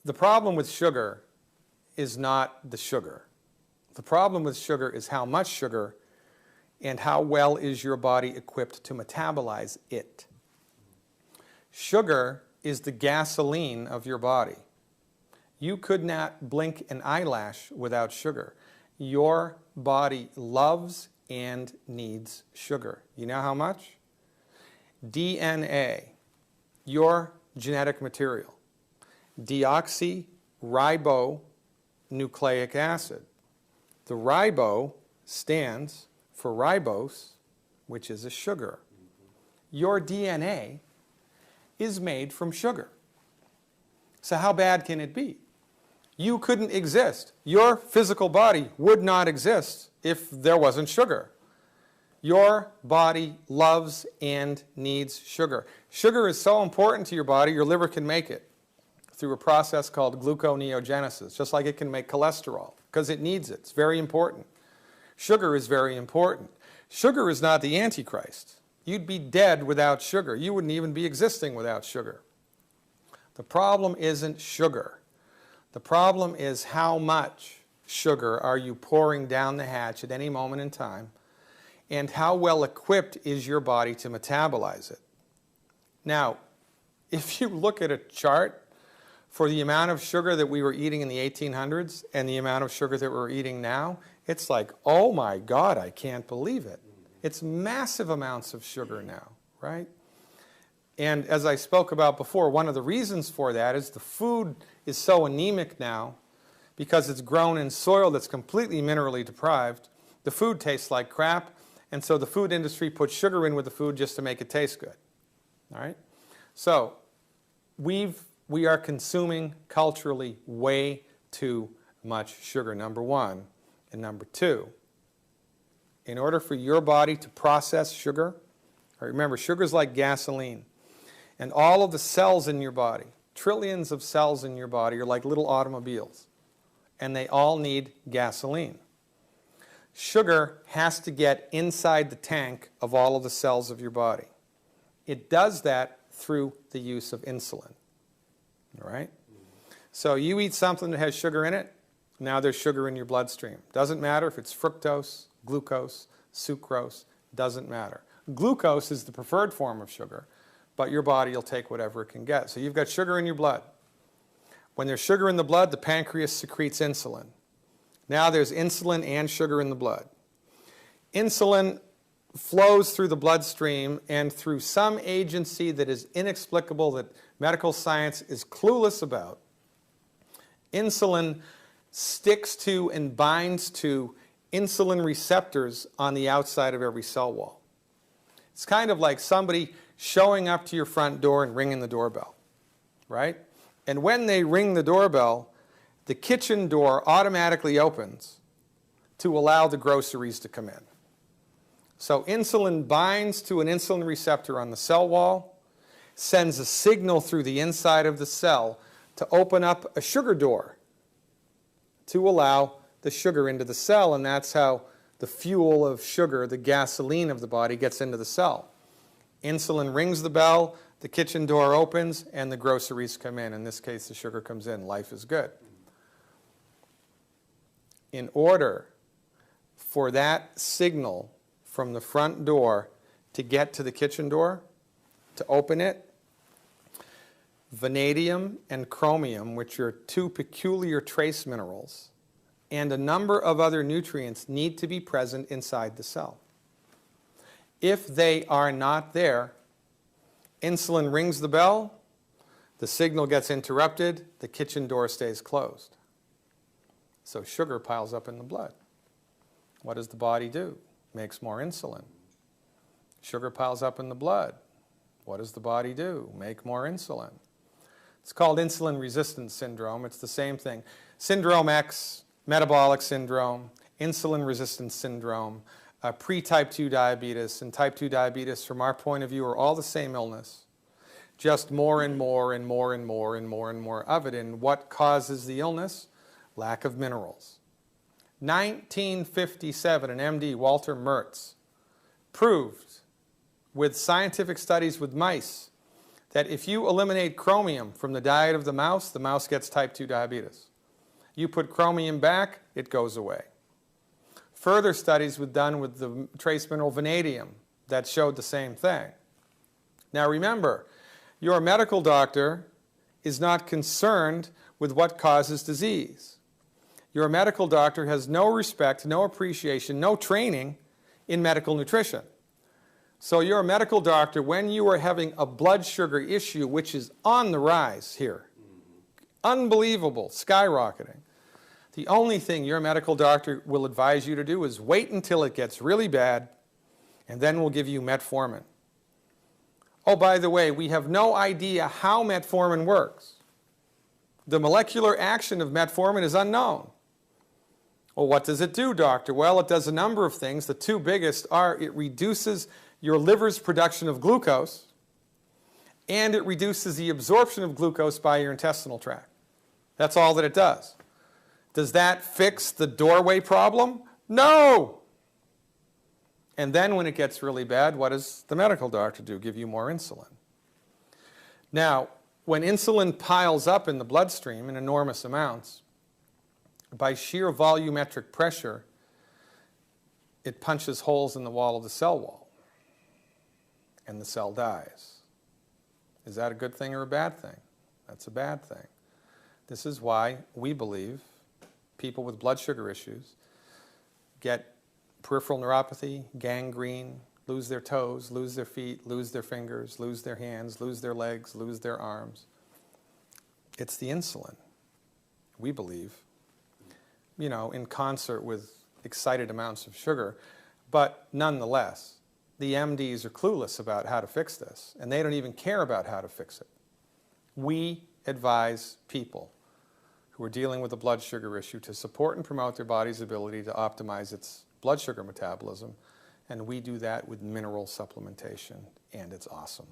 The problem with sugar is not the sugar. The problem with sugar is how much sugar and how well is your body equipped to metabolize it. Sugar is the gasoline of your body. You could not blink an eyelash without sugar. Your body loves and needs sugar. You know how much? DNA, your genetic material, deoxyribonucleic acid. The ribo stands for ribose, which is a sugar. Your DNA is made from sugar. So how bad can it be? You couldn't exist. Your physical body would not exist if there wasn't sugar. Your body loves and needs sugar. Sugar is so important to your body, your liver can make it through a process called gluconeogenesis, just like it can make cholesterol, because it needs it. It's very important. Sugar is very important. Sugar is not the Antichrist. You'd be dead without sugar. You wouldn't even be existing without sugar. The problem isn't sugar. The problem is how much sugar are you pouring down the hatch at any moment in time, and how well equipped is your body to metabolize it. Now, if you look at a chart for the amount of sugar that we were eating in the 1800s and the amount of sugar that we're eating now, it's like, oh my God, I can't believe it. It's massive amounts of sugar now, right? And as I spoke about before, one of the reasons for that is the food is so anemic now because it's grown in soil that's completely minerally deprived. The food tastes like crap, and so the food industry puts sugar in with the food just to make it taste good. All right? So we are consuming culturally way too much sugar, number one. And number two, in order for your body to process sugar, remember, sugar is like gasoline. And all of the cells in your body, trillions of cells in your body, are like little automobiles. And they all need gasoline. Sugar has to get inside the tank of all of the cells of your body. It does that through the use of insulin. All right? So you eat something that has sugar in it, now there's sugar in your bloodstream. Doesn't matter if it's fructose, glucose, sucrose, doesn't matter. Glucose is the preferred form of sugar, but your body will take whatever it can get. So you've got sugar in your blood. When there's sugar in the blood, the pancreas secretes insulin. Now there's insulin and sugar in the blood. Insulin flows through the bloodstream, and through some agency that is inexplicable, that medical science is clueless about, insulin sticks to and binds to insulin receptors on the outside of every cell wall. It's kind of like somebody showing up to your front door and ringing the doorbell, right? And when they ring the doorbell, the kitchen door automatically opens to allow the groceries to come in. So insulin binds to an insulin receptor on the cell wall, sends a signal through the inside of the cell to open up a sugar door to allow the sugar into the cell, and that's how the fuel of sugar, the gasoline of the body, gets into the cell. Insulin rings the bell, the kitchen door opens, and the groceries come in. In this case, the sugar comes in. Life is good. In order for that signal from the front door to get to the kitchen door, to open it, vanadium and chromium, which are two peculiar trace minerals, and a number of other nutrients need to be present inside the cell. If they are not there, insulin rings the bell, the signal gets interrupted, the kitchen door stays closed. So sugar piles up in the blood. What does the body do? Makes more insulin. Sugar piles up in the blood. What does the body do? Make more insulin. It's called insulin resistance syndrome. It's the same thing. Syndrome X, metabolic syndrome, insulin resistance syndrome, pre-type 2 diabetes, and type 2 diabetes, from our point of view, are all the same illness. Just more and more and more and more and more and more of it. And what causes the illness? Lack of minerals. 1957, an MD, Walter Mertz, proved with scientific studies with mice that if you eliminate chromium from the diet of the mouse gets type 2 diabetes. You put chromium back, it goes away. Further studies were done with the trace mineral vanadium that showed the same thing. Now remember, your medical doctor is not concerned with what causes disease. Your medical doctor has no respect, no appreciation, no training in medical nutrition. So your medical doctor, when you are having a blood sugar issue, which is on the rise here, unbelievable, skyrocketing, the only thing your medical doctor will advise you to do is wait until it gets really bad, and then we'll give you metformin. Oh, by the way, we have no idea how metformin works. The molecular action of metformin is unknown. Well, what does it do, doctor? Well, it does a number of things. The two biggest are it reduces your liver's production of glucose, and it reduces the absorption of glucose by your intestinal tract. That's all that it does. Does that fix the doorway problem? No! And then when it gets really bad, what does the medical doctor do? Give you more insulin. Now, when insulin piles up in the bloodstream in enormous amounts, by sheer volumetric pressure, it punches holes in the wall of the cell wall, and the cell dies. Is that a good thing or a bad thing? That's a bad thing. This is why we believe people with blood sugar issues get peripheral neuropathy, gangrene, lose their toes, lose their feet, lose their fingers, lose their hands, lose their legs, lose their arms. It's the insulin, we believe, you know, in concert with excited amounts of sugar. But nonetheless, the MDs are clueless about how to fix this, and they don't even care about how to fix it. We advise people who are dealing with a blood sugar issue to support and promote their body's ability to optimize its blood sugar metabolism, and we do that with mineral supplementation, and it's awesome.